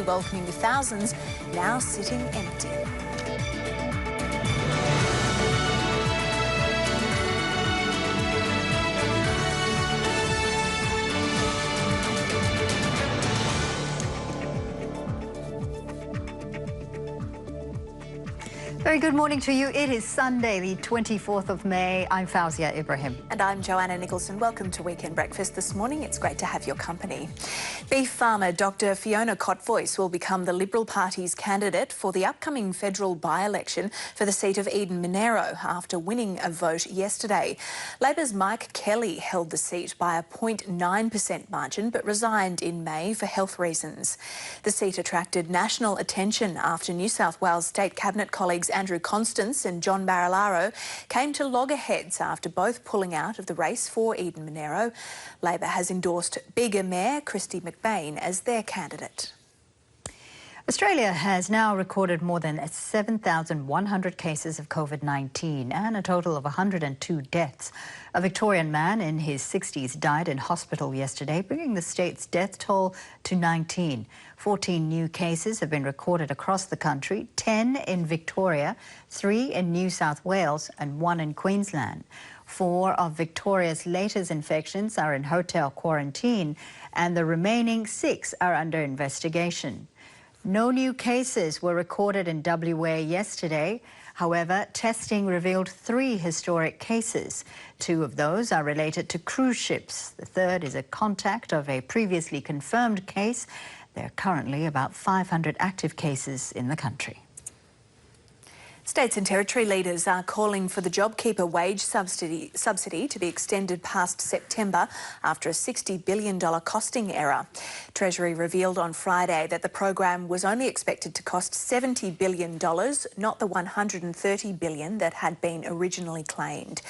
welcoming thousands now sitting empty. Very good morning to you. It is Sunday, the 24th of May. I'm Fauzia Ibrahim. And I'm Joanna Nicholson. Welcome to Weekend Breakfast this morning. It's great to have your company. Beef farmer Dr. Fiona Cotvoice will become the Liberal Party's candidate for the upcoming federal by-election for the seat of Eid Mubarak after winning a vote yesterday. Labor's Mike Kelly held the seat by a 0.9% margin but resigned in May for health reasons. The seat attracted national attention after New South Wales State Cabinet colleagues Andrew Constance and John Barilaro came to loggerheads after both pulling out of the race for Eid Mubarak. Labor has endorsed Bega Mayor Christy McBain as their candidate. Australia has now recorded more than 7,100 cases of COVID-19 and a total of 102 deaths. A Victorian man in his 60s died in hospital yesterday, bringing the state's death toll to 19. 14 new cases have been recorded across the country, 10 in Victoria, 3 in New South Wales and 1 in Queensland. 4 of Victoria's latest infections are in hotel quarantine and the remaining 6 are under investigation. No new cases were recorded in WA yesterday. However, testing revealed 3 historic cases. 2 of those are related to cruise ships. The third is a contact of a previously confirmed case. There are currently about 500 active cases in the country. States and territory leaders are calling for the JobKeeper wage subsidy to be extended past September after a $60 billion costing error. Treasury revealed on Friday that the program was only expected to cost $70 billion, not the $130 billion that had been originally claimed.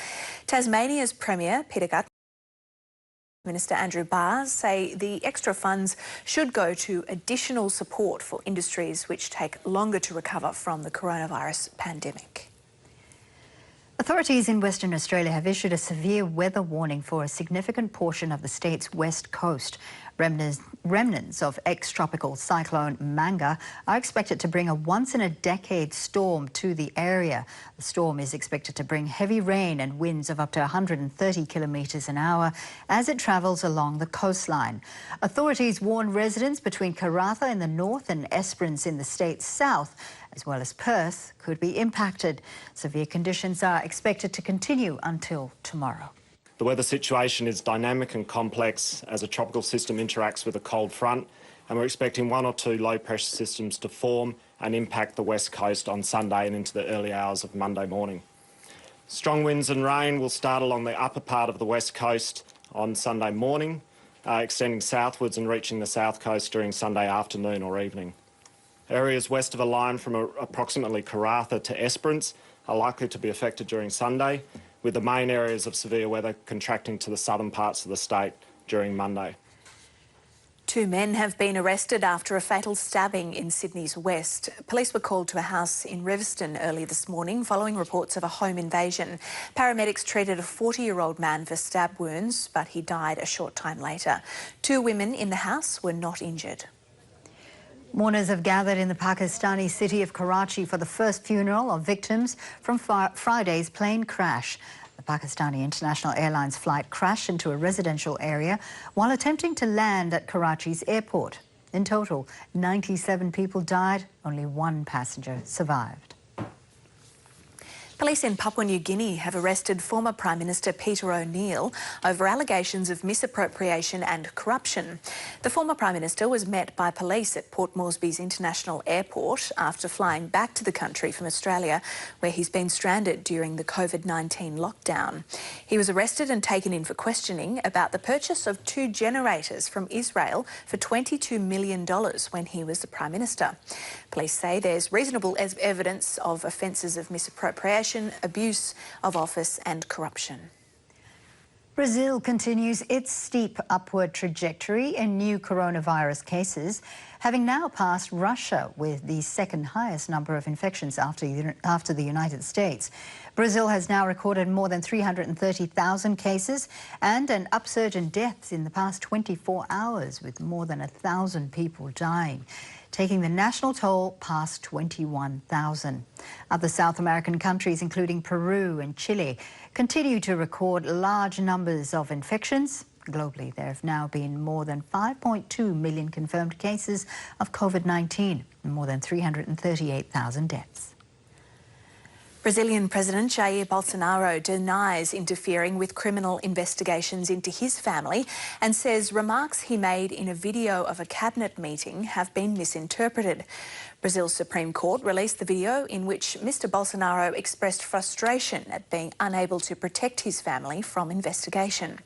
Tasmania's Premier Peter Gutton, Minister Andrew Barr say the extra funds should go to additional support for industries which take longer to recover from the coronavirus pandemic. Authorities in Western Australia have issued a severe weather warning for a significant portion of the state's west coast. Remnants of ex-tropical cyclone Manga are expected to bring a once-in-a-decade storm to the area. The storm is expected to bring heavy rain and winds of up to 130 kilometres an hour as it travels along the coastline. Authorities warn residents between Karratha in the north and Esperance in the state's south, as well as Perth, could be impacted. Severe conditions are expected to continue until tomorrow. The weather situation is dynamic and complex as a tropical system interacts with a cold front, and we're expecting 1 or 2 low-pressure systems to form and impact the west coast on Sunday and into the early hours of Monday morning. Strong winds and rain will start along the upper part of the west coast on Sunday morning, extending southwards and reaching the south coast during Sunday afternoon or evening. Areas west of a line from approximately Karratha to Esperance are likely to be affected during Sunday, with the main areas of severe weather contracting to the southern parts of the state during Monday. 2 men have been arrested after a fatal stabbing in Sydney's west. Police were called to a house in Reviston early this morning following reports of a home invasion. Paramedics treated a 40-year-old man for stab wounds, but he died a short time later. 2 women in the house were not injured. Mourners have gathered in the Pakistani city of Karachi for the first funeral of victims from Friday's plane crash. The Pakistani International Airlines flight crashed into a residential area while attempting to land at Karachi's airport. In total, 97 people died, only 1 passenger survived. Police in Papua New Guinea have arrested former Prime Minister Peter O'Neill over allegations of misappropriation and corruption. The former Prime Minister was met by police at Port Moresby's International Airport after flying back to the country from Australia, where he's been stranded during the COVID-19 lockdown. He was arrested and taken in for questioning about the purchase of 2 generators from Israel for $22 million when he was the Prime Minister. Police say there's reasonable evidence of offences of misappropriation, abuse of office and corruption. Brazil continues its steep upward trajectory in new coronavirus cases, having now passed Russia with the second highest number of infections after the United States. Brazil has now recorded more than 330,000 cases and an upsurge in deaths in the past 24 hours, with more than 1,000 people dying. taking the national toll past 21,000. Other South American countries, including Peru and Chile, continue to record large numbers of infections. Globally, there have now been more than 5.2 million confirmed cases of COVID-19 and more than 338,000 deaths. Brazilian President Jair Bolsonaro denies interfering with criminal investigations into his family and says remarks he made in a video of a cabinet meeting have been misinterpreted. Brazil's Supreme Court released the video in which Mr Bolsonaro expressed frustration at being unable to protect his family from investigation.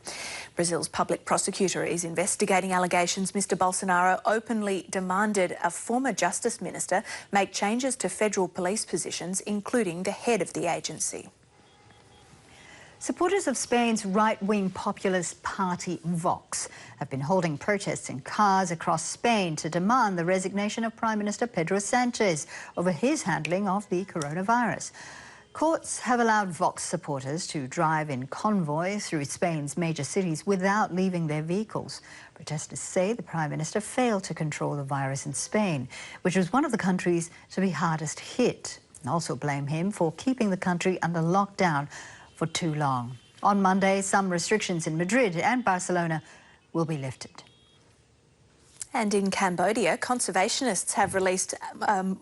Brazil's public prosecutor is investigating allegations Mr Bolsonaro openly demanded a former justice minister make changes to federal police positions, including the head of the agency. Supporters of Spain's right-wing populist party Vox have been holding protests in cars across Spain to demand the resignation of Prime Minister Pedro Sánchez over his handling of the coronavirus. Courts have allowed Vox supporters to drive in convoy through Spain's major cities without leaving their vehicles. Protesters say the Prime Minister failed to control the virus in Spain, which was one of the countries to be hardest hit, and also blame him for keeping the country under lockdown for too long. On Monday, some restrictions in Madrid and Barcelona will be lifted. And in Cambodia, conservationists have released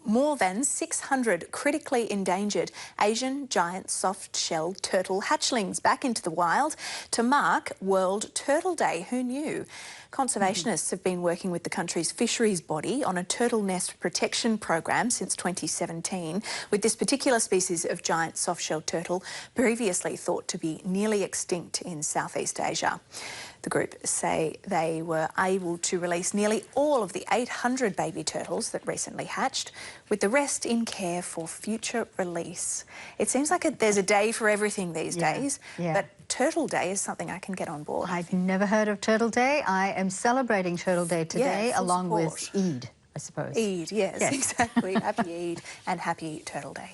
more than 600 critically endangered Asian giant soft-shelled turtle hatchlings back into the wild to mark World Turtle Day. Who knew? Conservationists have been working with the country's fisheries body on a turtle nest protection program since 2017, with this particular species of giant soft-shelled turtle previously thought to be nearly extinct in Southeast Asia. The group say they were able to release nearly all of the 800 baby turtles that recently hatched, with the rest in care for future release. It seems like there's a day for everything these days, but Turtle Day is something I can get on board. I've never heard of Turtle Day. I am celebrating Turtle Day today along with Eid, I suppose. Eid, yes, exactly. Happy Eid and happy Turtle Day.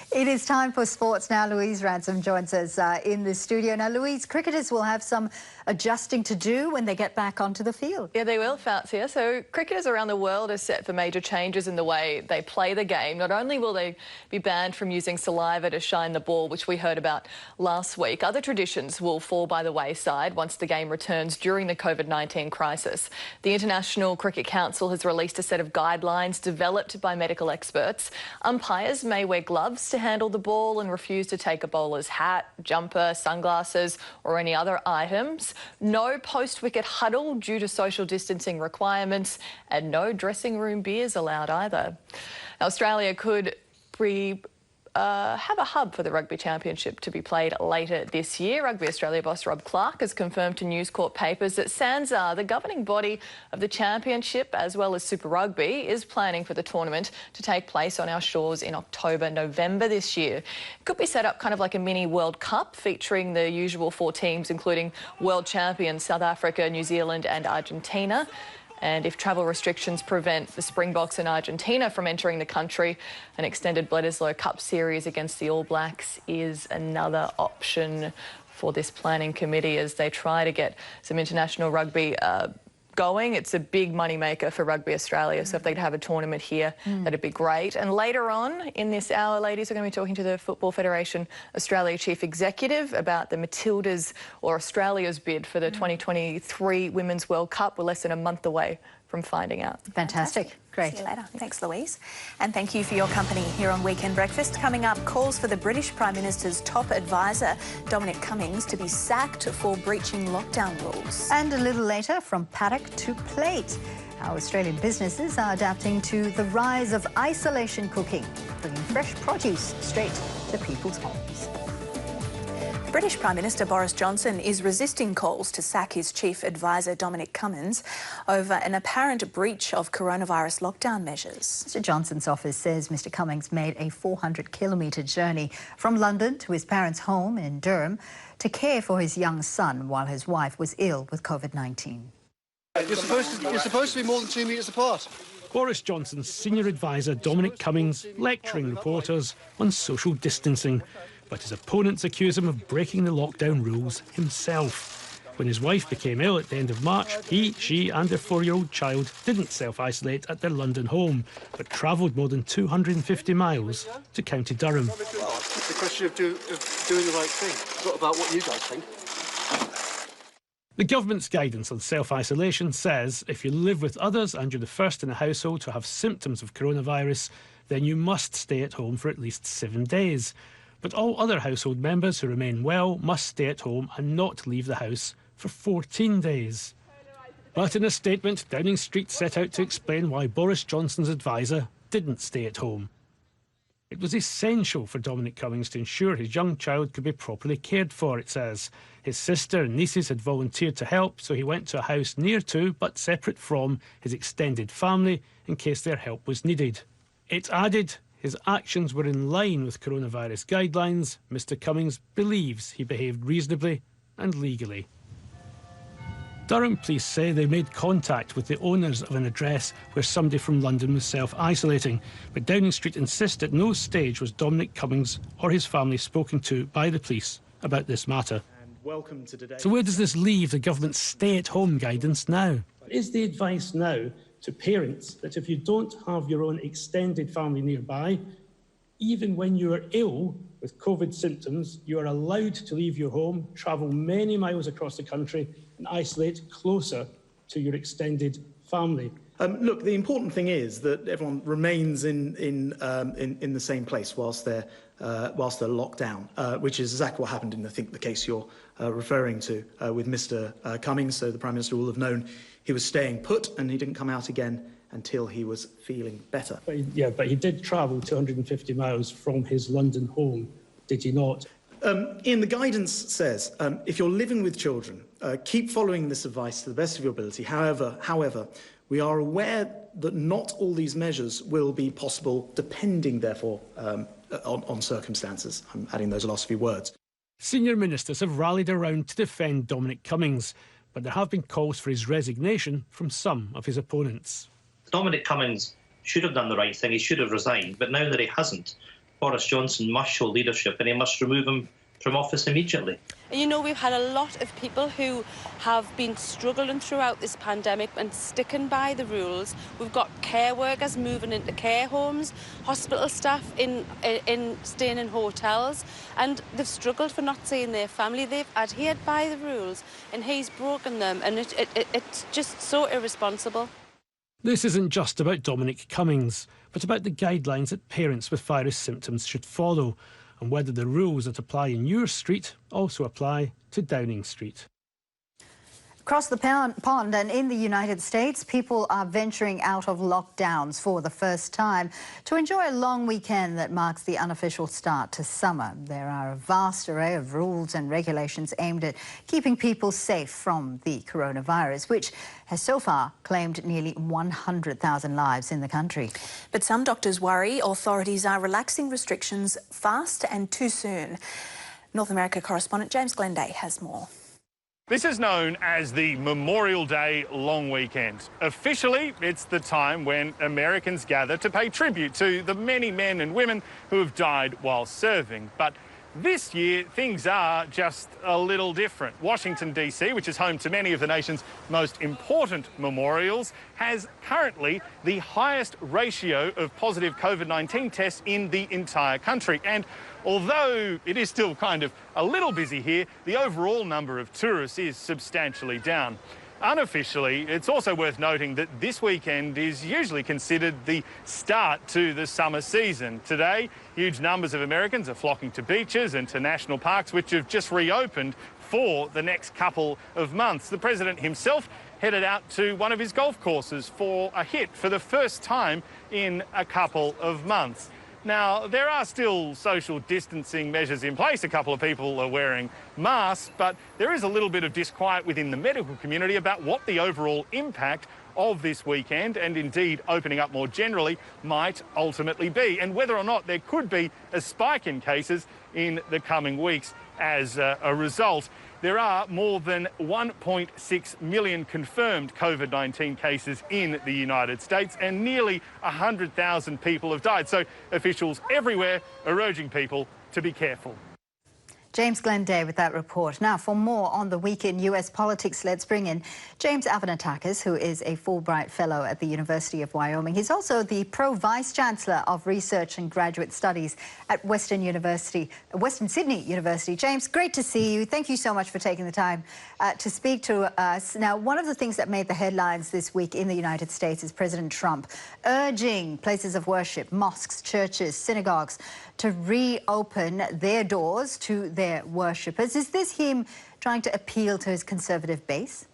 It is time for sports now. Louise Ransom joins us in the studio. Now, Louise, cricketers will have some adjusting to do when they get back onto the field. Yeah, they will, Faucia. So cricketers around the world are set for major changes in the way they play the game. Not only will they be banned from using saliva to shine the ball, which we heard about last week, other traditions will fall by the wayside once the game returns during the COVID-19 crisis. The International Cricket Council has released a set of guidelines developed by medical experts. Umpires may wear gloves to handle the ball and refuse to take a bowler's hat, jumper, sunglasses or any other items. No post-wicket huddle due to social distancing requirements, and no dressing room beers allowed either. Now, Australia could have a hub for the Rugby Championship to be played later this year. Rugby Australia boss Rob Clark has confirmed to News Corp papers that SANZAAR, the governing body of the championship as well as Super Rugby, is planning for the tournament to take place on our shores in October, November this year. It could be set up kind of like a mini World Cup featuring the usual 4 teams, including world champions South Africa, New Zealand and Argentina. And if travel restrictions prevent the Springboks and Argentina from entering the country, an extended Bledisloe Cup series against the All Blacks is another option for this planning committee as they try to get some international rugby going. It's a big moneymaker for Rugby Australia, so if they could have a tournament here, that'd be great. And later on in this hour, ladies, we're going to be talking to the Football Federation Australia Chief Executive about the Matildas or Australia's bid for the 2023 Women's World Cup. We're less than a month away from finding out. Fantastic. Great. See you later. Thanks, Louise. And thank you for your company here on Weekend Breakfast. Coming up, calls for the British Prime Minister's top advisor, Dominic Cummings, to be sacked for breaching lockdown rules. And a little later, from paddock to plate, how Australian businesses are adapting to the rise of isolation cooking, bringing fresh produce straight to people's homes. British Prime Minister Boris Johnson is resisting calls to sack his chief advisor Dominic Cummings over an apparent breach of coronavirus lockdown measures. Mr Johnson's office says Mr Cummings made a 400-kilometre journey from London to his parents' home in Durham to care for his young son while his wife was ill with COVID-19. You're supposed to be more than 2 metres apart. Boris Johnson's senior advisor Dominic Cummings lecturing reporters on social distancing, but his opponents accuse him of breaking the lockdown rules himself. When his wife became ill at the end of March, she and their 4-year-old child didn't self-isolate at their London home, but travelled more than 250 miles to County Durham. Well, it's a question of doing the right thing. It's not about what you guys think. The government's guidance on self-isolation says if you live with others and you're the first in a household to have symptoms of coronavirus, then you must stay at home for at least 7 days. But all other household members who remain well must stay at home and not leave the house for 14 days. But in a statement, Downing Street set out to explain why Boris Johnson's advisor didn't stay at home. It was essential for Dominic Cummings to ensure his young child could be properly cared for, it says. His sister and nieces had volunteered to help, so he went to a house near to, but separate from, his extended family in case their help was needed. It added his actions were in line with coronavirus guidelines. Mr. Cummings believes he behaved reasonably and legally. Durham police say they made contact with the owners of an address where somebody from London was self-isolating, but Downing Street insist at no stage was Dominic Cummings or his family spoken to by the police about this matter. Welcome to today. So where does this leave the government's stay-at-home guidance now? Is the advice now to parents that if you don't have your own extended family nearby, even when you are ill with COVID symptoms, you are allowed to leave your home, travel many miles across the country and isolate closer to your extended family? Look, the important thing is that everyone remains in the same place whilst they're locked down, which is exactly what happened in, I think, the case you're referring to with Mr. Cummings. So the Prime Minister will have known he was staying put and he didn't come out again until he was feeling better. But he did travel 250 miles from his London home, did he not? Ian, the guidance says if you're living with children, keep following this advice to the best of your ability. However, we are aware that not all these measures will be possible, depending, therefore, on circumstances. I'm adding those last few words. Senior ministers have rallied around to defend Dominic Cummings, but there have been calls for his resignation from some of his opponents. Dominic Cummings should have done the right thing. He should have resigned. But now that he hasn't, Boris Johnson must show leadership and he must remove him from office immediately. You know, we've had a lot of people who have been struggling throughout this pandemic and sticking by the rules. We've got care workers moving into care homes, hospital staff in staying in hotels, and they've struggled for not seeing their family. They've adhered by the rules and he's broken them, and it's just so irresponsible. This isn't just about Dominic Cummings, but about the guidelines that parents with virus symptoms should follow, and whether the rules that apply in your street also apply to Downing Street. Across the pond and in the United States, people are venturing out of lockdowns for the first time to enjoy a long weekend that marks the unofficial start to summer. There are a vast array of rules and regulations aimed at keeping people safe from the coronavirus, which has so far claimed nearly 100,000 lives in the country. But some doctors worry authorities are relaxing restrictions fast and too soon. North America correspondent James Glenday has more. This is known as the Memorial Day long weekend. Officially, it's the time when Americans gather to pay tribute to the many men and women who have died while serving. But this year, things are just a little different. Washington, D.C., which is home to many of the nation's most important memorials, has currently the highest ratio of positive COVID-19 tests in the entire country. And although it is still kind of a little busy here, the overall number of tourists is substantially down. Unofficially, it's also worth noting that this weekend is usually considered the start to the summer season. Today, huge numbers of Americans are flocking to beaches and to national parks, which have just reopened for the next couple of months. The president himself headed out to one of his golf courses for a hit for the first time in a couple of months. Now, there are still social distancing measures in place. A couple of people are wearing masks, but there is a little bit of disquiet within the medical community about what the overall impact of this weekend, and indeed opening up more generally, might ultimately be, and whether or not there could be a spike in cases in the coming weeks as a result. There are more than 1.6 million confirmed COVID-19 cases in the United States, and nearly 100,000 people have died. So officials everywhere are urging people to be careful. James Glenday with that report. Now, for more on the week in US politics, let's bring in James Avanatakis, who is a Fulbright Fellow at the University of Wyoming. He's also the Pro-Vice-Chancellor of Research and Graduate Studies at Western Sydney University. James, great to see you. Thank you so much for taking the time to speak to us. Now, one of the things that made the headlines this week in the United States is President Trump urging places of worship, mosques, churches, synagogues to reopen their doors to their worshippers. Is this him trying to appeal to his conservative base?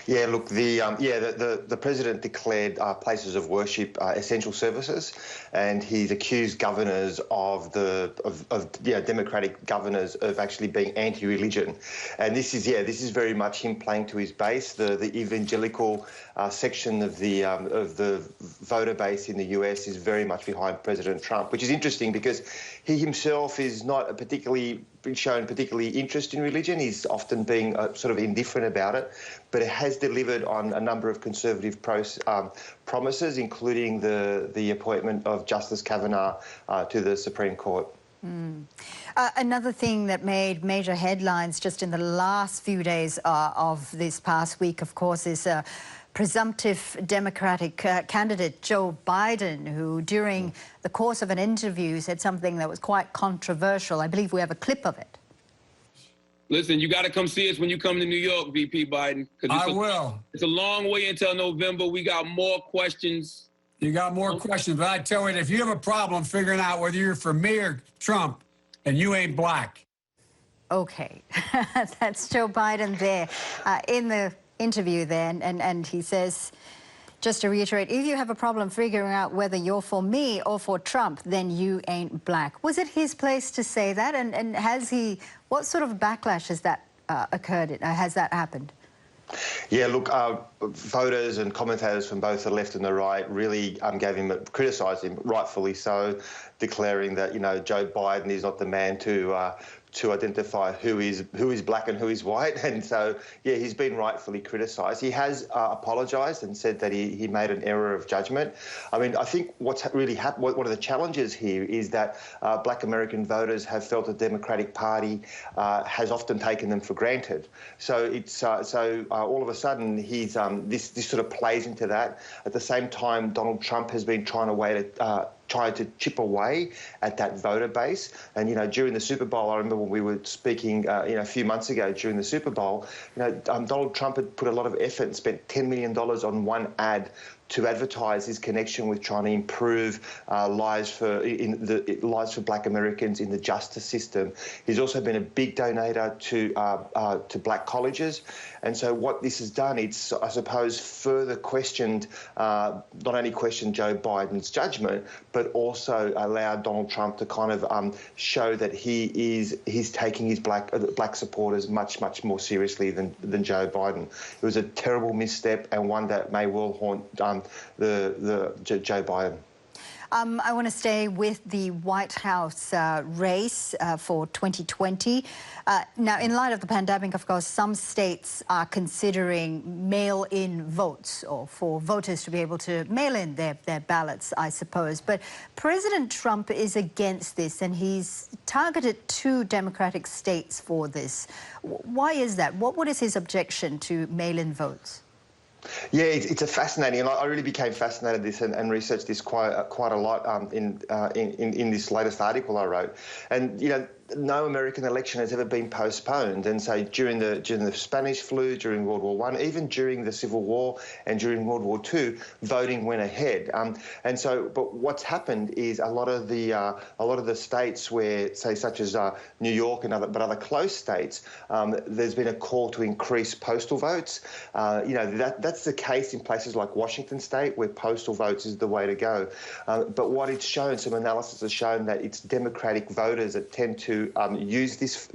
Yeah, look, the president declared places of worship essential services, and he's accused governors of Democratic governors of actually being anti-religion, and this is very much him playing to his base. The evangelical section of the voter base in the US is very much behind President Trump, which is interesting because he himself is not shown particularly interest in religion. He's often being sort of indifferent about it, but it has delivered on a number of conservative promises, including the appointment of Justice Kavanaugh to the Supreme Court. Another thing that made major headlines just in the last few days of this past week, of course, is presumptive Democratic candidate Joe Biden, who during the course of an interview said something that was quite controversial. I believe we have a clip of it. Listen, you got to come see us when you come to New York, VP Biden. I will. It's a long way until November. We got more questions. You got more questions, but I tell you, if you have a problem figuring out whether you're for me or Trump, and you ain't black. Okay, that's Joe Biden there in the interview then, and he says, just to reiterate, if you have a problem figuring out whether you're for me or for Trump, then you ain't black. Was it his place to say that? And what sort of backlash has that occurred? Has that happened? Yeah, look, voters and commentators from both the left and the right really criticised him, rightfully so, declaring that, Joe Biden is not the man to identify who is black and who is white. And so, yeah, he's been rightfully criticised. He has apologised and said that he made an error of judgment. I mean, I think what's really happened, one of the challenges here is that black American voters have felt the Democratic Party has often taken them for granted. So it's all of a sudden he's this sort of plays into that. At the same time, Donald Trump has been trying to chip away at that voter base. And, during the Super Bowl, I remember when we were speaking, a few months ago during the Super Bowl, Donald Trump had put a lot of effort and spent $10 million on one ad to advertise his connection with trying to improve lives for black Americans in the justice system. He's also been a big donator to black colleges. And so what this has done, it's, I suppose, further questioned, not only questioned Joe Biden's judgment, but also allowed Donald Trump to kind of show that he's taking his black supporters much more seriously than Joe Biden. It was a terrible misstep, and one that may well haunt Joe Biden. I want to stay with the White House race for 2020. Now, in light of the pandemic, of course, some states are considering mail-in votes, or for voters to be able to mail in their ballots, I suppose. But President Trump is against this, and he's targeted 2 Democratic states for this. Why is that? What is his objection to mail-in votes? Yeah, it's a fascinating, and I really became fascinated with this and researched this quite a lot in this latest article I wrote. And no American election has ever been postponed, and so during the Spanish flu, during World War I, even during the Civil War and during World War II, voting went ahead. But what's happened is a lot of the states where, say, such as New York and other close states, there's been a call to increase postal votes. That's the case in places like Washington State, where postal votes is the way to go. But what it's shown, some analysis has shown that it's Democratic voters that tend to use this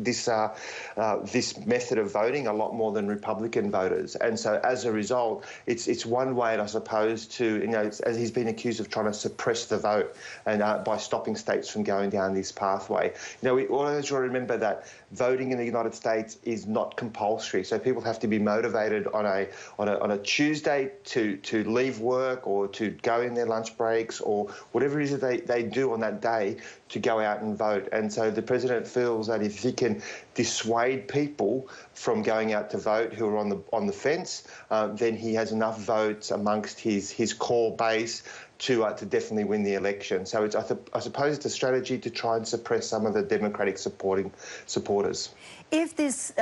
method of voting a lot more than Republican voters, and so as a result, it's one way, I suppose, to as he's been accused of trying to suppress the vote, and by stopping states from going down this pathway. We always remember that voting in the United States is not compulsory, so people have to be motivated on a Tuesday to leave work or to go in their lunch breaks or whatever it is that they do on that day to go out and vote. And so the president president feels that if he can dissuade people from going out to vote who are on the fence, then he has enough votes amongst his core base to definitely win the election. So I suppose it's a strategy to try and suppress some of the Democratic supporters. If this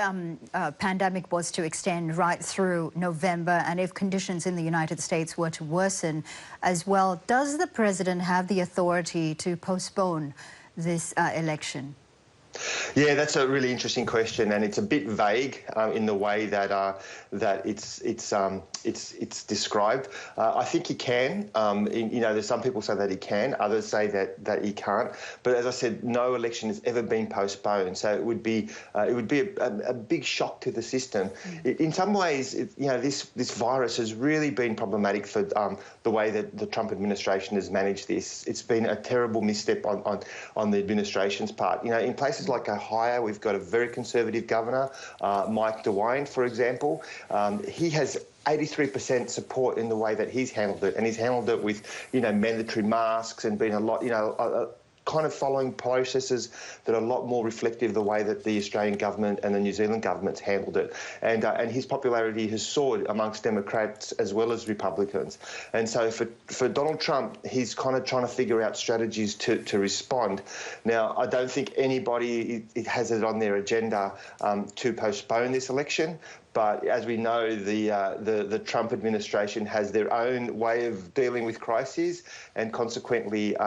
pandemic was to extend right through November, and if conditions in the United States were to worsen as well, does the president have the authority to postpone this election? Yeah, that's a really interesting question, and it's a bit vague in the way that it's described. I think he can. There's some people say that he can, others say that he can't. But as I said, no election has ever been postponed, so it would be a big shock to the system. In some ways, this virus has really been problematic for the way that the Trump administration has managed this. It's been a terrible misstep on the administration's part. In places like Ohio, we've got a very conservative governor, Mike DeWine, for example. He has 83% support in the way that he's handled it, and he's handled it with, mandatory masks and been a lot, kind of following processes that are a lot more reflective of the way that the Australian government and the New Zealand governments handled it. And his popularity has soared amongst Democrats as well as Republicans. And so for Donald Trump, he's kind of trying to figure out strategies to respond. Now, I don't think anybody has it on their agenda to postpone this election. But as we know, the Trump administration has their own way of dealing with crises, and consequently,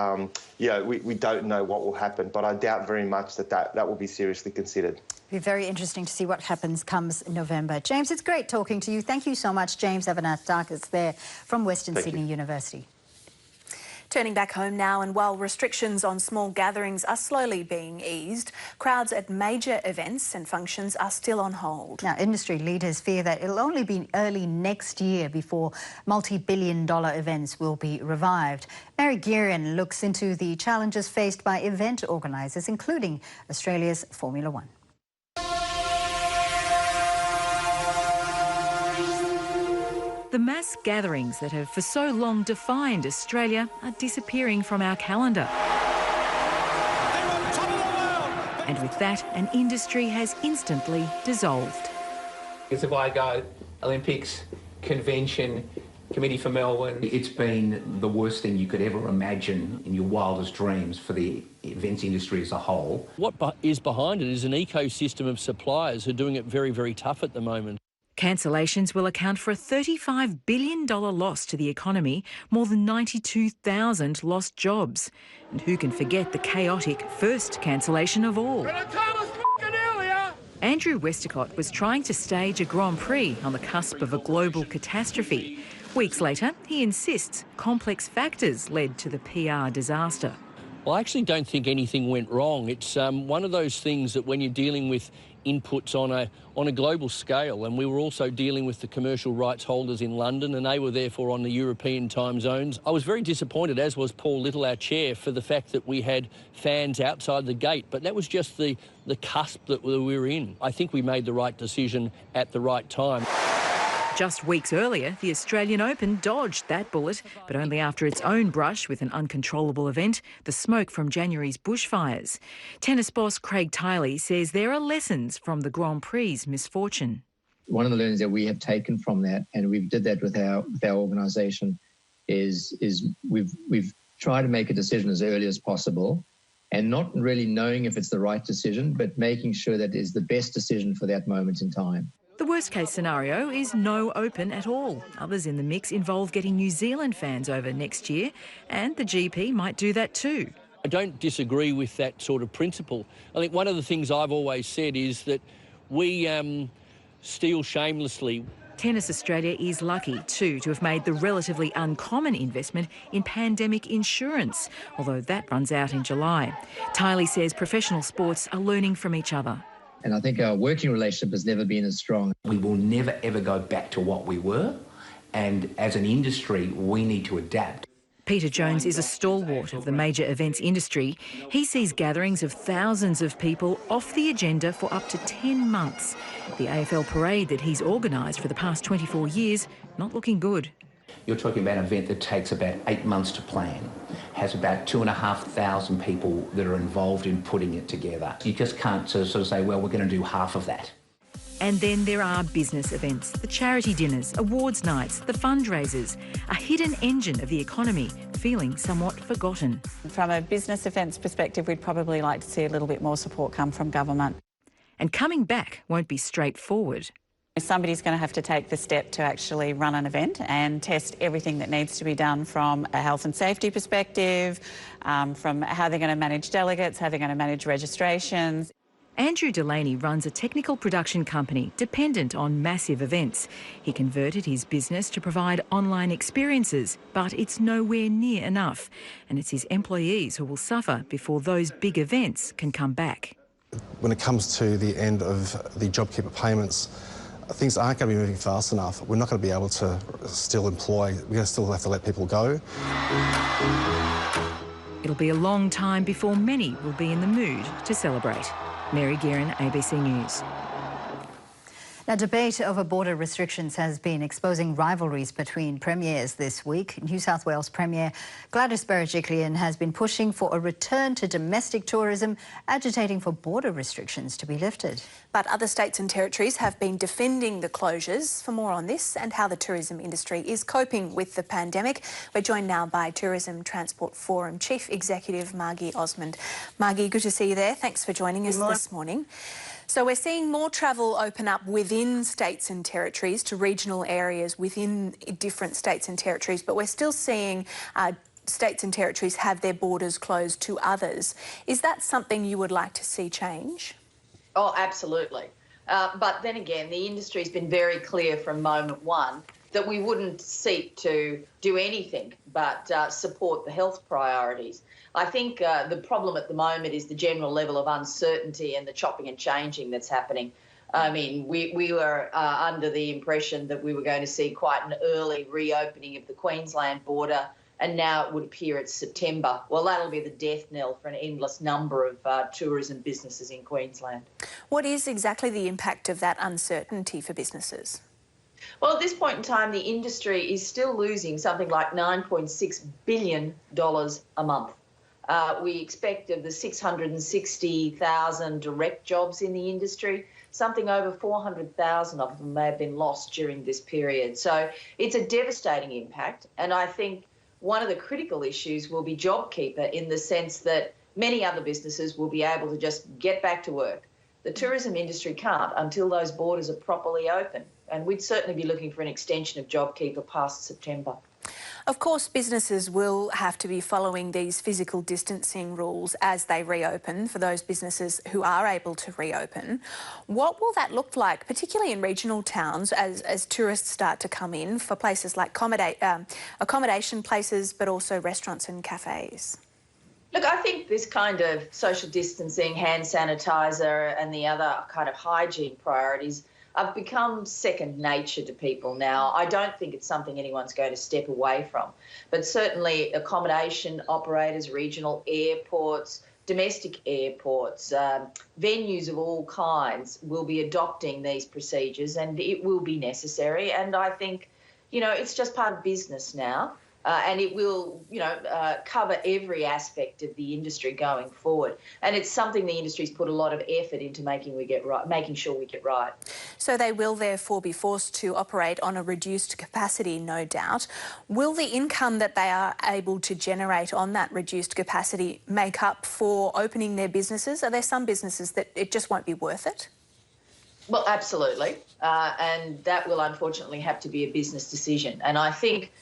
we don't know what will happen. But I doubt very much that will be seriously considered. It'll be very interesting to see what happens comes November. James, it's great talking to you. Thank you so much, James Avanathakis there from Western Sydney University. Turning back home now, and while restrictions on small gatherings are slowly being eased, crowds at major events and functions are still on hold. Now, industry leaders fear that it'll only be early next year before multi-billion-dollar events will be revived. Mary Gearian looks into the challenges faced by event organisers, including Australia's Formula One. The mass gatherings that have for so long defined Australia are disappearing from our calendar. And with that, an industry has instantly dissolved. It's a Vigo Olympics convention committee for Melbourne. It's been the worst thing you could ever imagine in your wildest dreams for the events industry as a whole. What is behind it is an ecosystem of suppliers who are doing it very, very tough at the moment. Cancellations will account for a $35 billion loss to the economy, more than 92,000 lost jobs. And who can forget the chaotic first cancellation of all? Andrew Westacott was trying to stage a Grand Prix on the cusp of a global catastrophe. Weeks later, he insists complex factors led to the PR disaster. Well, I actually don't think anything went wrong. It's one of those things that when you're dealing with inputs on a global scale, and we were also dealing with the commercial rights holders in London, and they were therefore on the European time zones. I was very disappointed, as was Paul Little, our chair, for the fact that we had fans outside the gate, but that was just the cusp that we were in. I think we made the right decision at the right time. Just weeks earlier, the Australian Open dodged that bullet, but only after its own brush with an uncontrollable event, the smoke from January's bushfires. Tennis boss Craig Tiley says there are lessons from the Grand Prix misfortune. One of the learnings that we have taken from that, and we did that with our organisation, is we've tried to make a decision as early as possible, and not really knowing if it's the right decision, but making sure that it is the best decision for that moment in time. The worst-case scenario is no Open at all. Others in the mix involve getting New Zealand fans over next year, and the GP might do that too. I don't disagree with that sort of principle. I think one of the things I've always said is that we steal shamelessly. Tennis Australia is lucky too to have made the relatively uncommon investment in pandemic insurance, although that runs out in July. Tiley says professional sports are learning from each other. And I think our working relationship has never been as strong. We will never, ever go back to what we were. And as an industry, we need to adapt. Peter Jones is a stalwart of the major events industry. He sees gatherings of thousands of people off the agenda for up to 10 months. The AFL parade that he's organised for the past 24 years, not looking good. You're talking about an event that takes about 8 months to plan. has about 2,500 people that are involved in putting it together. You just can't sort of say, well, we're going to do half of that. And then there are business events, the charity dinners, awards nights, the fundraisers, a hidden engine of the economy, feeling somewhat forgotten. From a business events perspective, we'd probably like to see a little bit more support come from government. And coming back won't be straightforward. Somebody's going to have to take the step to actually run an event and test everything that needs to be done from a health and safety perspective, from how they're going to manage delegates, how they're going to manage registrations. Andrew Delaney runs a technical production company dependent on massive events. He converted his business to provide online experiences, but it's nowhere near enough. And it's his employees who will suffer before those big events can come back. When it comes to the end of the JobKeeper payments, things aren't going to be moving fast enough. We're not going to be able to still employ. We're going to still have to let people go. It'll be a long time before many will be in the mood to celebrate. Mary Guerin, ABC News. Now, debate over border restrictions has been exposing rivalries between premiers this week. New South Wales Premier Gladys Berejiklian has been pushing for a return to domestic tourism, agitating for border restrictions to be lifted. But other states and territories have been defending the closures. For more on this and how the tourism industry is coping with the pandemic, we're joined now by Tourism Transport Forum Chief Executive Margie Osmond. Margie, good to see you there. Thanks for joining us this morning. So we're seeing more travel open up within states and territories to regional areas within different states and territories, but we're still seeing states and territories have their borders closed to others. Is that something you would like to see change? Oh, absolutely. But then again, the industry's been very clear from moment one that we wouldn't seek to do anything but support the health priorities. I think the problem at the moment is the general level of uncertainty and the chopping and changing that's happening. I mean, we were under the impression that we were going to see quite an early reopening of the Queensland border, and now it would appear it's September. Well, that'll be the death knell for an endless number of tourism businesses in Queensland. What is exactly the impact of that uncertainty for businesses? Well, at this point in time, the industry is still losing something like $9.6 billion a month. We expect of the 660,000 direct jobs in the industry, something over 400,000 of them may have been lost during this period. So it's a devastating impact. And I think one of the critical issues will be JobKeeper in the sense that many other businesses will be able to just get back to work. The tourism industry can't until those borders are properly open. And we'd certainly be looking for an extension of JobKeeper past September. Of course, businesses will have to be following these physical distancing rules as they reopen for those businesses who are able to reopen. What will that look like, particularly in regional towns, as tourists start to come in for places like accommodation places, but also restaurants and cafes? Look, I think this kind of social distancing, hand sanitizer and the other kind of hygiene priorities have become second nature to people now. I don't think it's something anyone's going to step away from. But certainly accommodation operators, regional airports, domestic airports, venues of all kinds will be adopting these procedures, and it will be necessary. And I think, you know, it's just part of business now. And it will, cover every aspect of the industry going forward. And it's something the industry's put a lot of effort into making sure we get right. So they will therefore be forced to operate on a reduced capacity, no doubt. Will the income that they are able to generate on that reduced capacity make up for opening their businesses? Are there some businesses that it just won't be worth it? Well, absolutely. And that will unfortunately have to be a business decision. And I think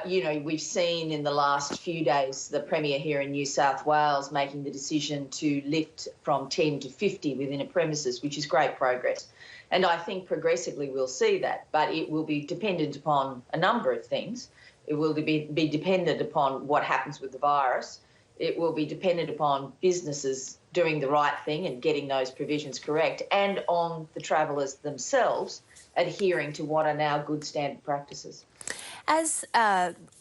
we've seen in the last few days the Premier here in New South Wales making the decision to lift from 10 to 50 within a premises, which is great progress. And I think progressively we'll see that, but it will be dependent upon a number of things. It will be dependent upon what happens with the virus. It will be dependent upon businesses doing the right thing and getting those provisions correct, and on the travellers themselves adhering to what are now good standard practices. As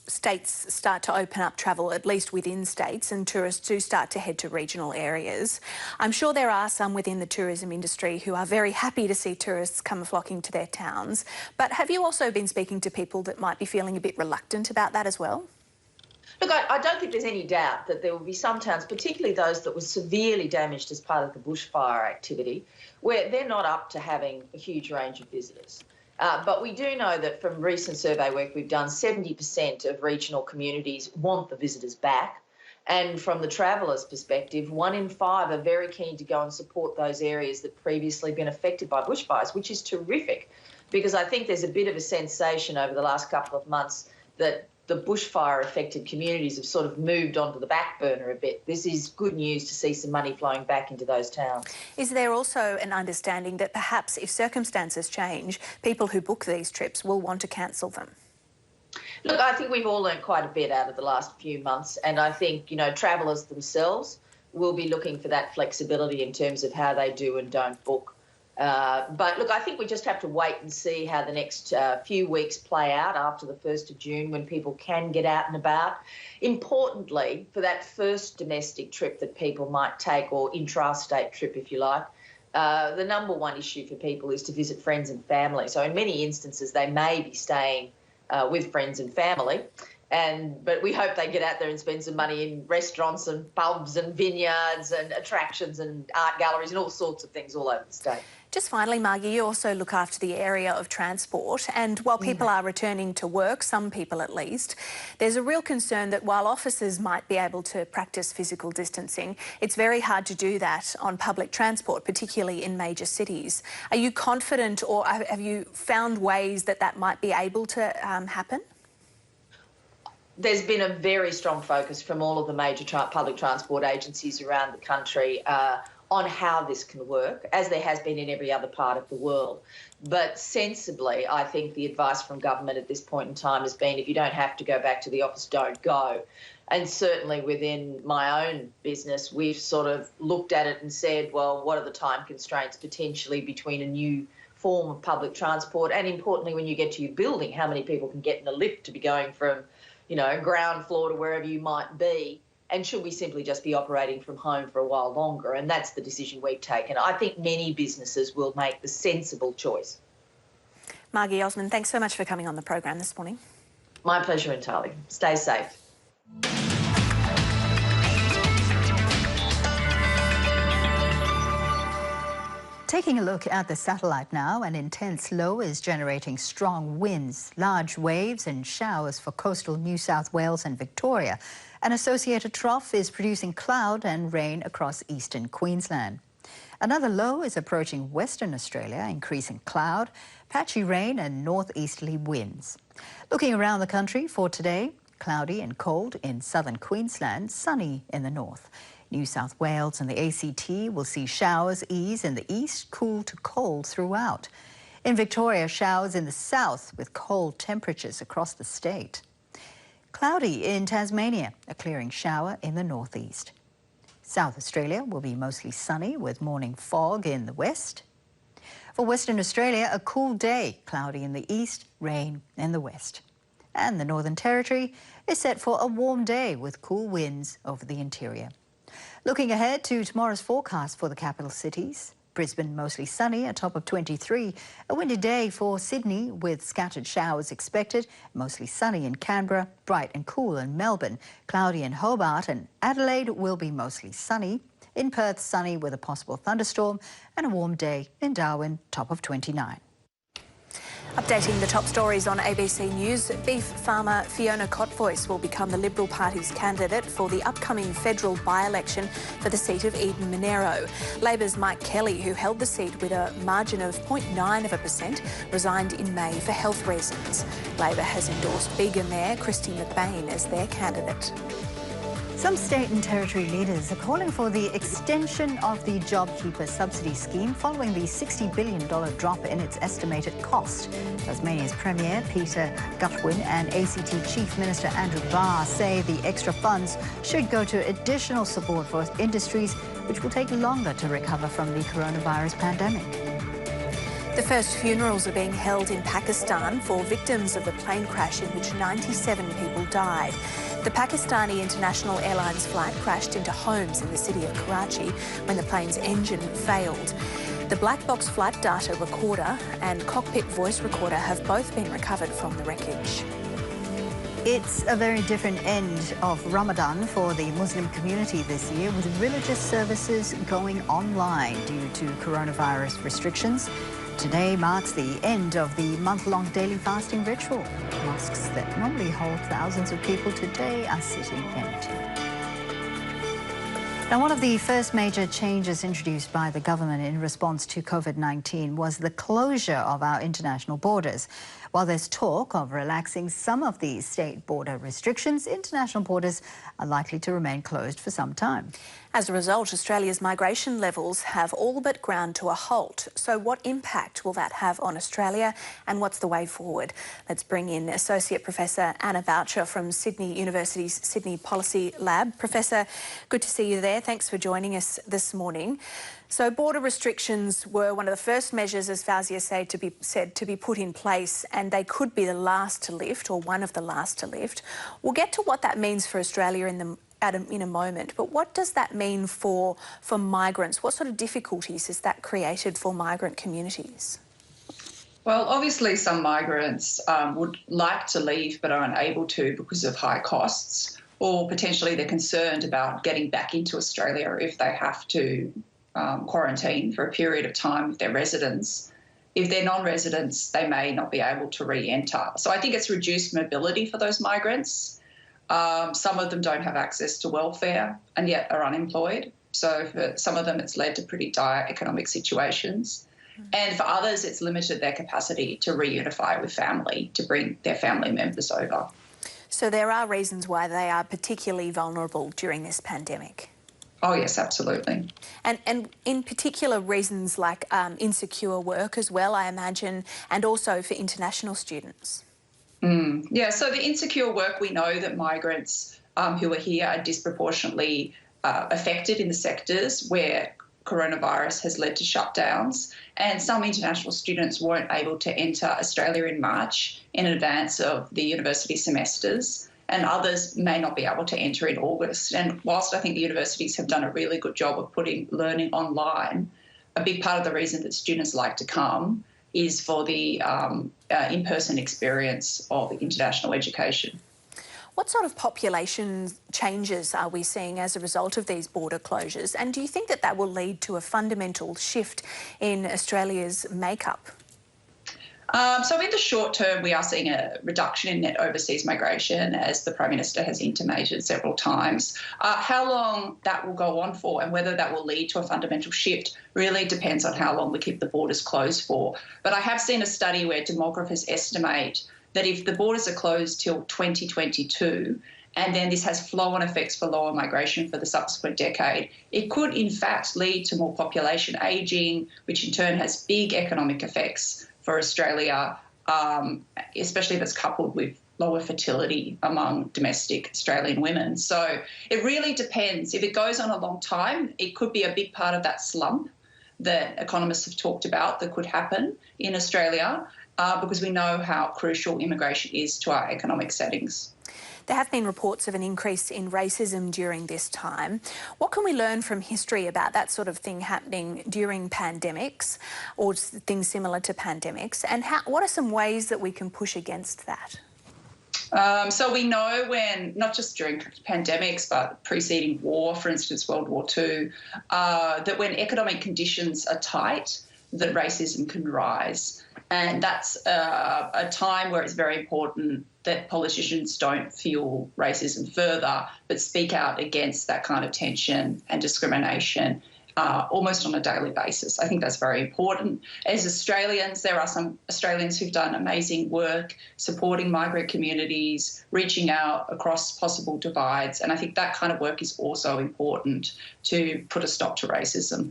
states start to open up travel, at least within states, and tourists do start to head to regional areas, I'm sure there are some within the tourism industry who are very happy to see tourists come flocking to their towns. But have you also been speaking to people that might be feeling a bit reluctant about that as well? Look, I don't think there's any doubt that there will be some towns, particularly those that were severely damaged as part of the bushfire activity, where they're not up to having a huge range of visitors. But we do know that from recent survey work we've done, 70% of regional communities want the visitors back. And from the travellers' perspective, 1 in 5 are very keen to go and support those areas that previously been affected by bushfires, which is terrific, because I think there's a bit of a sensation over the last couple of months that the bushfire-affected communities have sort of moved onto the back burner a bit. This is good news to see some money flowing back into those towns. Is there also an understanding that perhaps if circumstances change, people who book these trips will want to cancel them? Look, I think we've all learned quite a bit out of the last few months, and I think, you know, travellers themselves will be looking for that flexibility in terms of how they do and don't book. But look, I think we just have to wait and see how the next few weeks play out after the 1st of June, when people can get out and about. Importantly, for that first domestic trip that people might take, or intrastate trip if you like, the number one issue for people is to visit friends and family. So in many instances they may be staying with friends and family, but we hope they get out there and spend some money in restaurants and pubs and vineyards and attractions and art galleries and all sorts of things all over the state. Just finally, Margie, you also look after the area of transport, and while people are returning to work, some people at least, there's a real concern that while officers might be able to practice physical distancing, it's very hard to do that on public transport, particularly in major cities. Are you confident, or have you found ways that that might be able to happen? There's been a very strong focus from all of the major public transport agencies around the country on how this can work, as there has been in every other part of the world. But sensibly, I think the advice from government at this point in time has been, if you don't have to go back to the office, don't go. And certainly within my own business, we've sort of looked at it and said, well, what are the time constraints potentially between a new form of public transport, and importantly, when you get to your building, how many people can get in a lift to be going from, you know, ground floor to wherever you might be? And should we simply just be operating from home for a while longer? And that's the decision we've taken. I think many businesses will make the sensible choice. Margie Osmond, thanks so much for coming on the program this morning. My pleasure entirely. Stay safe. Taking a look at the satellite now, an intense low is generating strong winds, large waves and showers for coastal New South Wales and Victoria. An associated trough is producing cloud and rain across eastern Queensland. Another low is approaching Western Australia, increasing cloud, patchy rain and northeasterly winds. Looking around the country for today, cloudy and cold in southern Queensland, sunny in the north. New South Wales and the ACT will see showers ease in the east, cool to cold throughout. In Victoria, showers in the south with cold temperatures across the state. Cloudy in Tasmania, a clearing shower in the northeast. South Australia will be mostly sunny with morning fog in the west. For Western Australia, a cool day, cloudy in the east, rain in the west. And the Northern Territory is set for a warm day with cool winds over the interior. Looking ahead to tomorrow's forecast for the capital cities. Brisbane mostly sunny, a top of 23. A windy day for Sydney with scattered showers expected. Mostly sunny in Canberra, bright and cool in Melbourne. Cloudy in Hobart, and Adelaide will be mostly sunny. In Perth, sunny with a possible thunderstorm, and a warm day in Darwin, top of 29. Updating the top stories on ABC News, beef farmer Fiona Cotvoice will become the Liberal Party's candidate for the upcoming federal by-election for the seat of Eid Mubarak. Labor's Mike Kelly, who held the seat with a margin of 0.9%, resigned in May for health reasons. Labor has endorsed Bega Mayor Christine McBain as their candidate. Some state and territory leaders are calling for the extension of the JobKeeper subsidy scheme following the $60 billion drop in its estimated cost. Tasmania's Premier Peter Gutwein and ACT Chief Minister Andrew Barr say the extra funds should go to additional support for industries which will take longer to recover from the coronavirus pandemic. The first funerals are being held in Pakistan for victims of the plane crash in which 97 people died. The Pakistani International Airlines flight crashed into homes in the city of Karachi when the plane's engine failed. The black box flight data recorder and cockpit voice recorder have both been recovered from the wreckage. It's a very different end of Ramadan for the Muslim community this year, with religious services going online due to coronavirus restrictions. Today marks the end of the month-long daily fasting ritual. Mosques that normally hold thousands of people today are sitting empty. Now, one of the first major changes introduced by the government in response to COVID-19 was the closure of our international borders. While there's talk of relaxing some of these state border restrictions, international borders are likely to remain closed for some time. As a result, Australia's migration levels have all but ground to a halt. So what impact will that have on Australia, and what's the way forward? Let's bring in Associate Professor Anna Boucher from Sydney University's Sydney Policy Lab. Professor, good to see you there. Thanks for joining us this morning. So border restrictions were one of the first measures, as Fawzia said, to be put in place, and they could be the last to lift, or one of the last to lift. We'll get to what that means for Australia in a moment, but what does that mean for migrants? What sort of difficulties has that created for migrant communities? Well, obviously some migrants would like to leave but are unable to because of high costs, or potentially they're concerned about getting back into Australia if they have to quarantine for a period of time with their residents. If they're non-residents, they may not be able to re-enter. So I think it's reduced mobility for those migrants. Some of them don't have access to welfare and yet are unemployed. So for some of them, it's led to pretty dire economic situations. And for others, it's limited their capacity to reunify with family, to bring their family members over. So there are reasons why they are particularly vulnerable during this pandemic. Oh, yes, absolutely. And in particular, reasons like insecure work as well, I imagine, and also for international students. Yeah, so the insecure work, we know that migrants who are here are disproportionately affected in the sectors where coronavirus has led to shutdowns, and some international students weren't able to enter Australia in March in advance of the university semesters, and others may not be able to enter in August. And whilst I think the universities have done a really good job of putting learning online, a big part of the reason that students like to come is for the in-person experience of international education. What sort of population changes are we seeing as a result of these border closures? And do you think that that will lead to a fundamental shift in Australia's makeup? So in the short term, we are seeing a reduction in net overseas migration, as the Prime Minister has intimated several times. How long that will go on for and whether that will lead to a fundamental shift really depends on how long we keep the borders closed for. But I have seen a study where demographers estimate that if the borders are closed till 2022, and then this has flow-on effects for lower migration for the subsequent decade, it could in fact lead to more population ageing, which in turn has big economic effects for Australia, especially if it's coupled with lower fertility among domestic Australian women. So it really depends. If it goes on a long time, it could be a big part of that slump that economists have talked about that could happen in Australia, because we know how crucial immigration is to our economic settings. There have been reports of an increase in racism during this time. What can we learn from history about that sort of thing happening during pandemics or things similar to pandemics? And what are some ways that we can push against that? So we know when, not just during pandemics, but preceding war, for instance, World War II, that when economic conditions are tight, that racism can rise. And that's a time where it's very important that politicians don't fuel racism further, but speak out against that kind of tension and discrimination almost on a daily basis. I think that's very important. As Australians, there are some Australians who've done amazing work supporting migrant communities, reaching out across possible divides, and I think that kind of work is also important to put a stop to racism.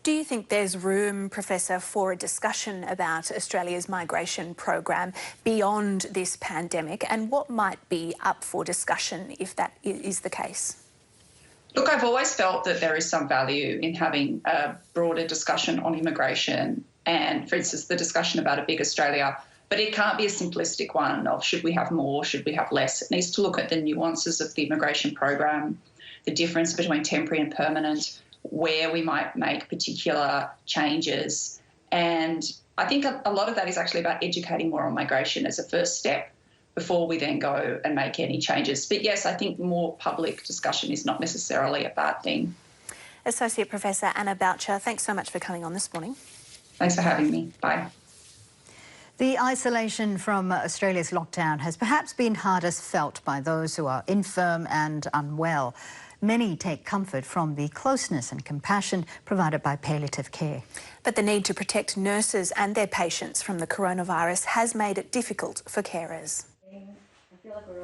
Do you think there's room, Professor, for a discussion about Australia's migration program beyond this pandemic, and what might be up for discussion if that is the case? Look, I've always felt that there is some value in having a broader discussion on immigration and, for instance, the discussion about a big Australia, but it can't be a simplistic one of should we have more, should we have less. It needs to look at the nuances of the immigration program, the difference between temporary and permanent, where we might make particular changes. And I think a lot of that is actually about educating more on migration as a first step, before we then go and make any changes. But yes, I think more public discussion is not necessarily a bad thing. Associate Professor Anna Boucher, thanks so much for coming on this morning. Thanks for having me. Bye. The isolation from Australia's lockdown has perhaps been hardest felt by those who are infirm and unwell. Many take comfort from the closeness and compassion provided by palliative care. But the need to protect nurses and their patients from the coronavirus has made it difficult for carers.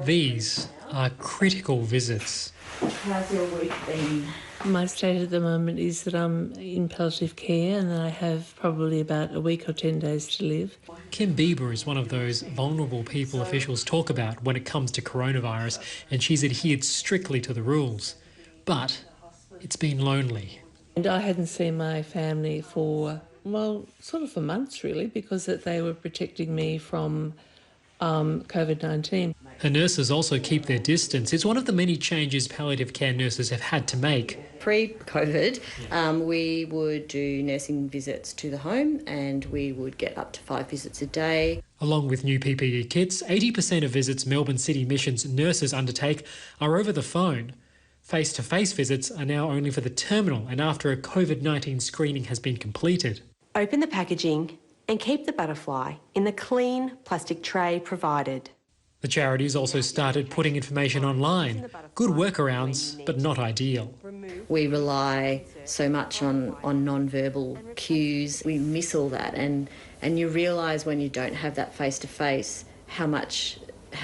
These are critical visits. How's your week been? My state at the moment is that I'm in palliative care and that I have probably about a week or 10 days to live. Kim Bieber is one of those vulnerable people officials talk about when it comes to coronavirus, and she's adhered strictly to the rules. But it's been lonely. And I hadn't seen my family for, well, sort of for months really, because they were protecting me from COVID-19. Her nurses also keep their distance. It's one of the many changes palliative care nurses have had to make. Pre-COVID, we would do nursing visits to the home and we would get up to 5 visits a day. Along with new PPE kits, 80% of visits Melbourne City Mission's nurses undertake are over the phone. Face-to-face visits are now only for the terminal and after a COVID-19 screening has been completed. Open the packaging and keep the butterfly in the clean plastic tray provided. The charity's also started putting information online. Good workarounds, but not ideal. We rely so much on non-verbal cues. We miss all that and you realise when you don't have that face-to-face how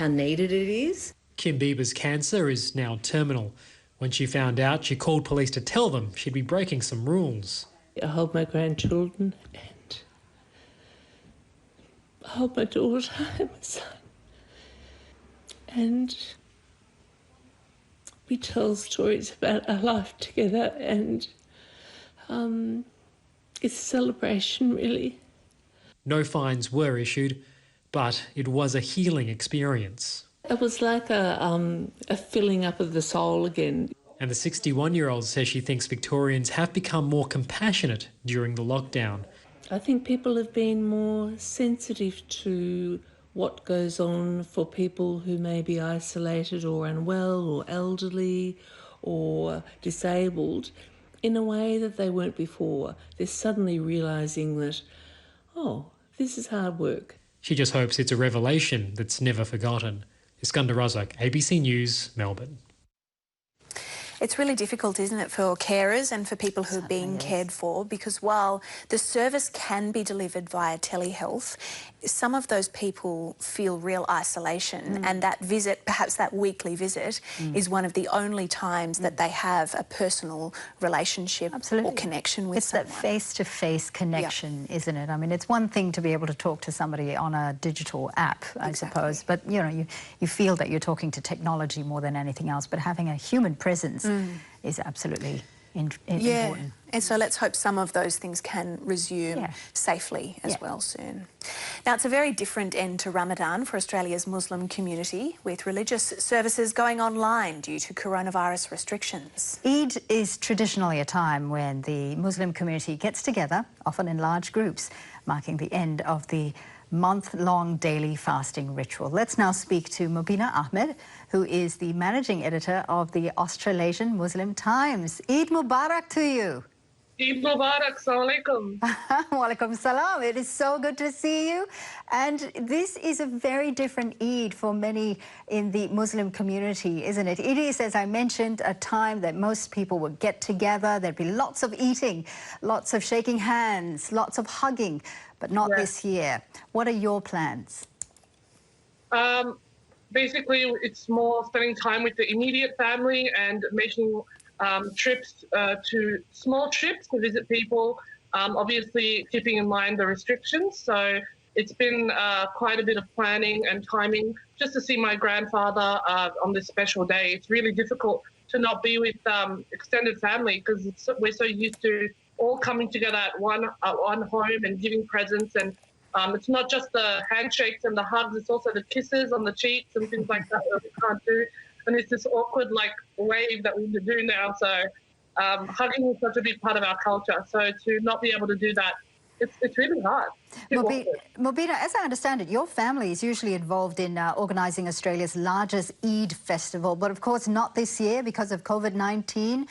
needed it is. Kim Bieber's cancer is now terminal. When she found out, she called police to tell them she'd be breaking some rules. I hold my grandchildren and I hold my daughter and my son. And we tell stories about our life together and it's a celebration, really. No fines were issued, but it was a healing experience. It was like a filling up of the soul again. And the 61-year-old says she thinks Victorians have become more compassionate during the lockdown. I think people have been more sensitive to what goes on for people who may be isolated or unwell or elderly or disabled in a way that they weren't before. They're suddenly realising that, oh, this is hard work. She just hopes it's a revelation that's never forgotten. Iskandar Razak, ABC News, Melbourne. It's really difficult, isn't it, for carers and for people who are being cared for, because while the service can be delivered via telehealth, some of those people feel real isolation and that visit, perhaps that weekly visit, is one of the only times that they have a personal relationship or connection with someone. It's that face-to-face connection, isn't it? I mean, it's one thing to be able to talk to somebody on a digital app, I suppose, but, you know, you feel that you're talking to technology more than anything else, but having a human presence is absolutely important. And so let's hope some of those things can resume safely as well soon. Now, it's a very different end to Ramadan for Australia's Muslim community, with religious services going online due to coronavirus restrictions. Eid is traditionally a time when the Muslim community gets together, often in large groups, marking the end of the month-long daily fasting ritual. Let's now speak to Mubina Ahmed, who is the managing editor of the Australasian Muslim Times. Eid Mubarak to you. Eid Mubarak, Assalamu alaikum. Walaikum salam. It is so good to see you. And this is a very different Eid for many in the Muslim community, isn't it? It is, as I mentioned, a time that most people would get together. There'd be lots of eating, lots of shaking hands, lots of hugging, but not this year. What are your plans? Basically, it's more spending time with the immediate family and making trips small trips to visit people, obviously keeping in mind the restrictions. So it's been quite a bit of planning and timing just to see my grandfather on this special day. It's really difficult to not be with extended family because we're so used to all coming together at one home and giving presents. And it's not just the handshakes and the hugs, it's also the kisses on the cheeks and things like that we can't do. And it's this awkward wave that we do now. So hugging is such a big part of our culture. So to not be able to do that it's really hard. Mobina, as I understand it, your family is usually involved in organising Australia's largest Eid festival, but of course not this year because of COVID-19.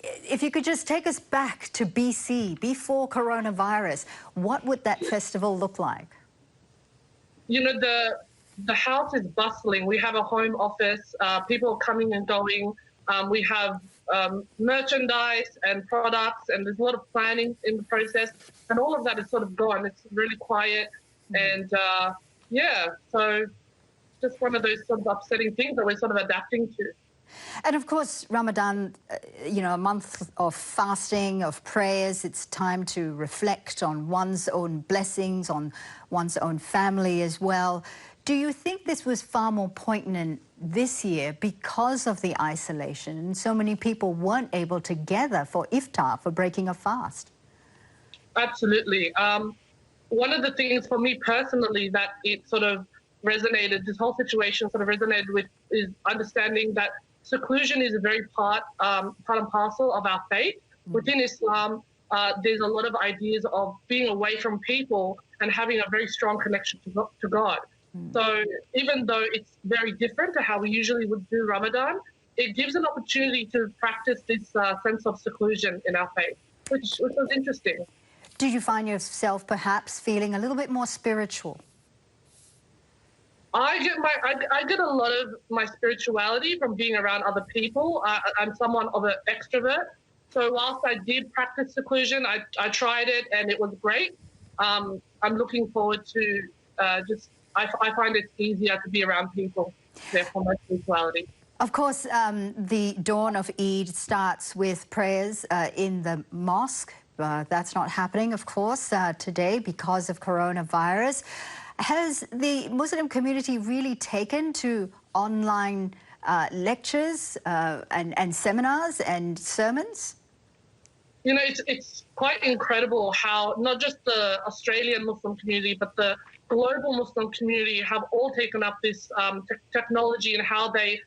If you could just take us back to BC, before coronavirus, what would that festival look like? You know, the house is bustling. We have a home office, people coming and going. We have merchandise and products, and there's a lot of planning in the process, and all of that is sort of gone. It's really quiet, and yeah, so just one of those sort of upsetting things that we're sort of adapting to. And of course, Ramadan, you know, a month of fasting, of prayers, it's time to reflect on one's own blessings, on one's own family as well. Do you think this was far more poignant this year because of the isolation and so many people weren't able to gather for iftar, for breaking a fast? Absolutely. One of the things for me personally that it sort of resonated, this whole situation sort of resonated with, is understanding that seclusion is a very part and parcel of our faith. Within Islam, there's a lot of ideas of being away from people and having a very strong connection to God. So even though it's very different to how we usually would do Ramadan, it gives an opportunity to practice this sense of seclusion in our faith, which was interesting. Do you find yourself perhaps feeling a little bit more spiritual? I get a lot of my spirituality from being around other people. I'm someone of an extrovert. So whilst I did practice seclusion, I tried it and it was great. I'm looking forward to I find it easier to be around people, therefore my spirituality. Of course, the dawn of Eid starts with prayers in the mosque. That's not happening, of course, today because of coronavirus. Has the Muslim community really taken to online lectures and seminars and sermons? You know, it's quite incredible how not just the Australian Muslim community, but the global Muslim community have all taken up this technology and how they,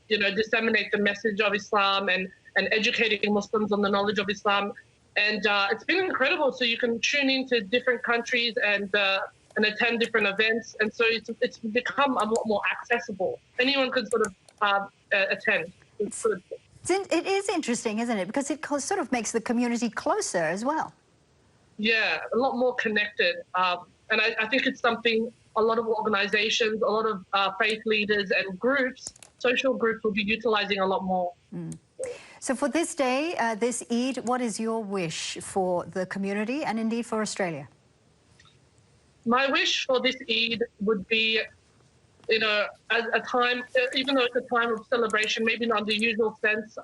you know, disseminate the message of Islam and educating Muslims on the knowledge of Islam. And it's been incredible. So you can tune into different countries and attend different events. And so it's become a lot more accessible. Anyone can sort of attend. It's good. It is interesting, isn't it? Because it sort of makes the community closer as well. Yeah, a lot more connected. And I think it's something a lot of organizations, a lot of faith leaders and groups, social groups will be utilizing a lot more. So for this day, this Eid, what is your wish for the community and indeed for Australia? My wish for this Eid would be, you know, as a time, even though it's a time of celebration, maybe not in the usual sense,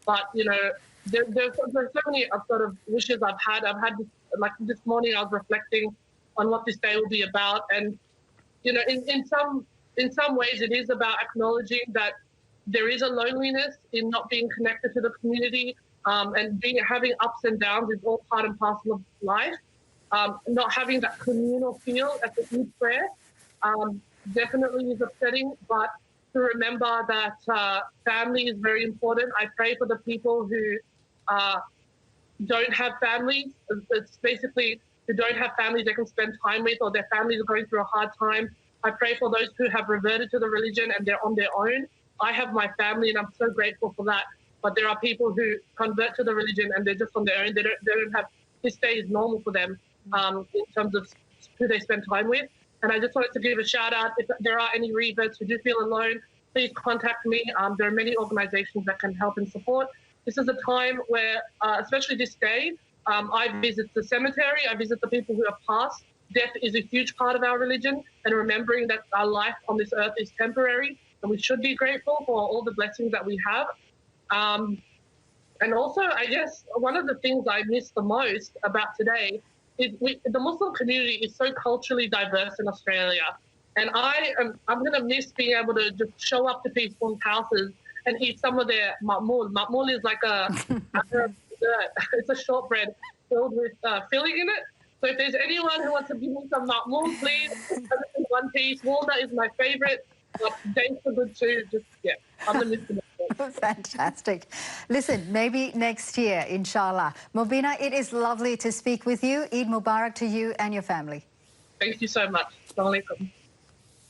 but, you know, there's so many sort of wishes I've had. Like this morning, I was reflecting on what this day will be about. And, you know, in some ways, it is about acknowledging that there is a loneliness in not being connected to the community, and having ups and downs is all part and parcel of life. Not having that communal feel at the Eid prayer definitely is upsetting, but to remember that family is very important. I pray for the people who don't have families. It's basically who don't have families they can spend time with, or their families are going through a hard time. I pray for those who have reverted to the religion and they're on their own. I have my family and I'm so grateful for that. But there are people who convert to the religion and they're just on their own. They don't have, this day is normal for them in terms of who they spend time with. And I just wanted to give a shout out. If there are any reverts who do feel alone, please contact me. There are many organizations that can help and support. This is a time where, especially this day, I visit the cemetery, I visit the people who have passed. Death is a huge part of our religion, and remembering that our life on this earth is temporary, and we should be grateful for all the blessings that we have. And also, I guess, one of the things I miss the most about today is the Muslim community is so culturally diverse in Australia. And I'm going to miss being able to just show up to people's houses and eat some of their ma'mool. Ma'mool is like a Arab dessert. It's a shortbread filled with filling in it. So if there's anyone who wants to give me some ma'mool, please, one piece. Walnut is my favorite, but dates are good too. Just, yeah, I'm going to miss them. Fantastic. Listen, maybe next year, inshallah. Mobina, it is lovely to speak with you. Eid Mubarak to you and your family. Thank you so much. Assalamu alaikum.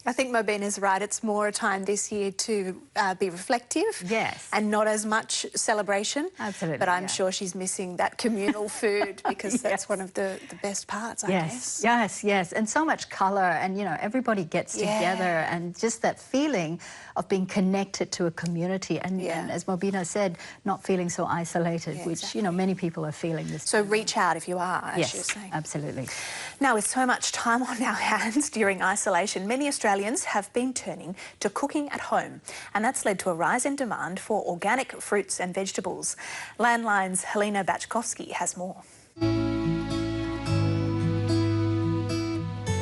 I think Mobina's right. It's more a time this year to be reflective. Yes. And not as much celebration. Absolutely. But I'm sure she's missing that communal food because that's one of the best parts, I guess. Yes. And so much colour and, you know, everybody gets together and just that feeling of being connected to a community and as Mobina said, not feeling so isolated, which, you know, many people are feeling this. So reach out if you are, as you're saying. Absolutely. Now, with so much time on our hands during isolation, many Australians have been turning to cooking at home, and that's led to a rise in demand for organic fruits and vegetables. Landline's Helena Bachkovsky has more.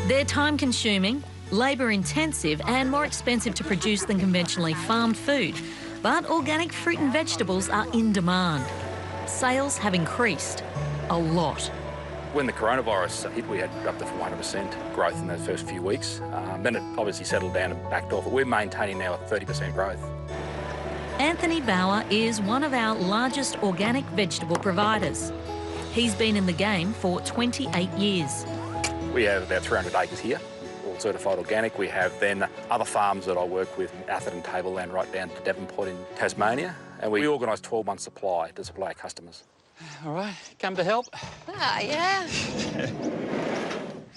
They're time-consuming, labour-intensive and more expensive to produce than conventionally farmed food. But organic fruit and vegetables are in demand. Sales have increased a lot. When the coronavirus hit, we had up to 400% growth in those first few weeks. Then it obviously settled down and backed off, but we're maintaining now a 30% growth. Anthony Bauer is one of our largest organic vegetable providers. He's been in the game for 28 years. We have about 300 acres here, all certified organic. We have then other farms that I work with, Atherton Tableland right down to Devonport in Tasmania, and we organise 12-month supply to supply our customers. All right, come to help. Yeah.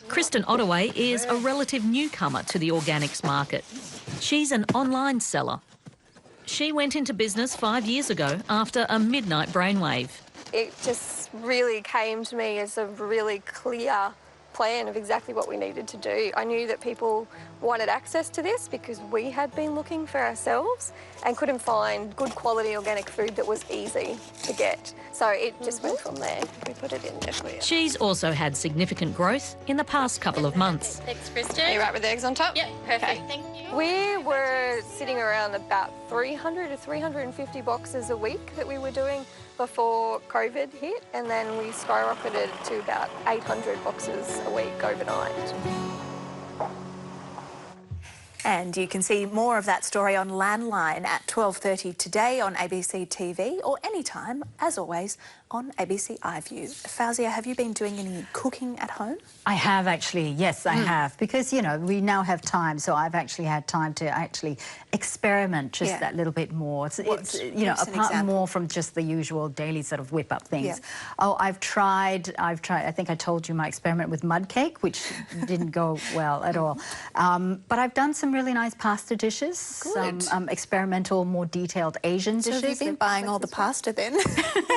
Kristen Ottaway is a relative newcomer to the organics market. She's an online seller. She went into business 5 years ago after a midnight brainwave. It just really came to me as a really clear plan of exactly what we needed to do. I knew that people wanted access to this because we had been looking for ourselves and couldn't find good quality organic food that was easy to get. So it just went from there. We put it in there for you. She's also had significant growth in the past couple of months. Thanks, Kristen. Are you right with the eggs on top? Yep, perfect. Thank you. We were sitting around about 300 to 350 boxes a week that we were doing before COVID hit, and then we skyrocketed to about 800 boxes a week overnight. And you can see more of that story on Landline at 12:30 today on ABC TV or anytime, as always, on ABC iView. Fauzia, have you been doing any cooking at home? I have actually, yes, I have. Because, you know, we now have time, so I've actually had time to actually experiment just that little bit more. It's you know, apart more from just the usual daily sort of whip-up things. Oh, I've tried, I think I told you my experiment with mud cake, which didn't go well at all. But I've done some really nice pasta dishes, some experimental, more detailed Asian dishes. So have you been buying all the pasta then?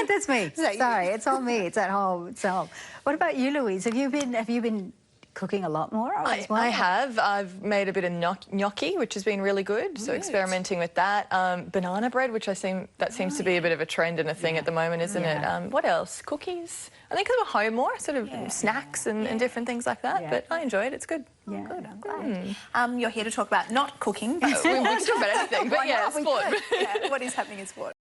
That's me. Sorry, it's all me. It's at home. It's at home. What about you, Louise? Have you been cooking a lot more as well? I have. I've made a bit of gnocchi, which has been really good. So experimenting with that. Banana bread, which seems to be a bit of a trend and a thing at the moment, isn't it? What else? Cookies. I think I'm at home more, sort of snacks and different things like that. But I enjoy it. It's good. Yeah, good. I'm glad. You're here to talk about not cooking. We can talk about anything, but yeah, sport. What is happening in sport?